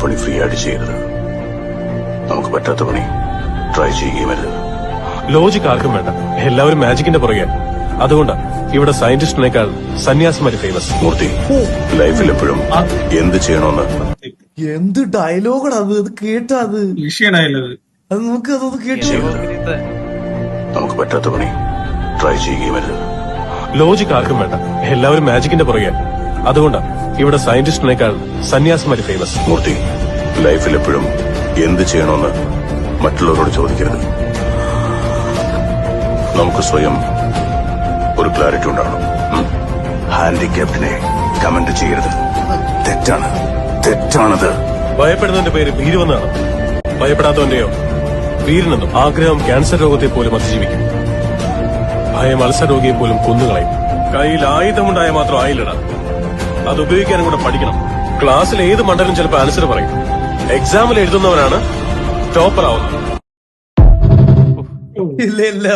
പണി ഫ്രീ ആയിട്ട് ചെയ്യരുത്. നമുക്ക് പറ്റാത്ത പണി ട്രൈ ചെയ്യുകയും അരുത്. ലോജിക് ആർക്കും വേണ്ട, എല്ലാവരും മാജിക്കിന്റെ പുറകെ. അതുകൊണ്ടാ ഇവിടെ സയന്റിസ്റ്റിനേക്കാൾ സന്യാസിമാര് ഫേമസ്. മൂർത്തി, ലൈഫിൽ എപ്പോഴും എന്ത് ചെയ്യണമെന്ന് എന്ത് ഡയലോഗാണ് അത് കേട്ടാ അത് വിഷയനായല്ലത്. അത് നമുക്ക് അതൊന്ന് കേട്ടു. ചെയ്യരുത്. നമുക്ക് പറ്റാത്ത പണി ട്രൈ ചെയ്യുകയും അരുത്. ലോജിക് ആർക്കും വേണ്ട, എല്ലാവരും മാജിക്കിന്റെ പുറകെ. അതുകൊണ്ടാ ഇവിടെ സയന്റിസ്റ്റിനേക്കാൾ സന്യാസിമാര് ഫേമസ്. മൂർത്തി, ലൈഫിൽ എപ്പോഴും എന്ത് ചെയ്യണമെന്ന് മറ്റുള്ളവരോട് ചോദിക്കരുത്. നമുക്ക് സ്വയം ഒരു ക്ലാരിറ്റി ഉണ്ടാവണം. ഹാൻഡിക്യാപ്റ്റിനെ കമന്റ് ചെയ്യരുത്. തെറ്റാണ്, തെറ്റാണത്. ഭയപ്പെടുന്നതിന്റെ പേര് ഭീരുവെന്നാണ്. ഭയപ്പെടാത്തവന്റെയോ വീരനെന്നും ആഗ്രഹം ക്യാൻസർ രോഗത്തെ പോലും അതിജീവിക്കും. ഭയം അൾസർ രോഗിയെ പോലും കൊന്നുകളയും. കയ്യിൽ ആയുധമുണ്ടായ മാത്രം ആയില്ലടാ, അത് ഉപയോഗിക്കാനും കൂടെ പഠിക്കണം. ക്ലാസ്സിൽ ഏത് മണ്ടലും ചിലപ്പോൾ ആൻസർ പറയും. എക്സാമിൽ എഴുതുന്നവരാണ് ടോപ്പർ ആവുന്നത്. ഇല്ല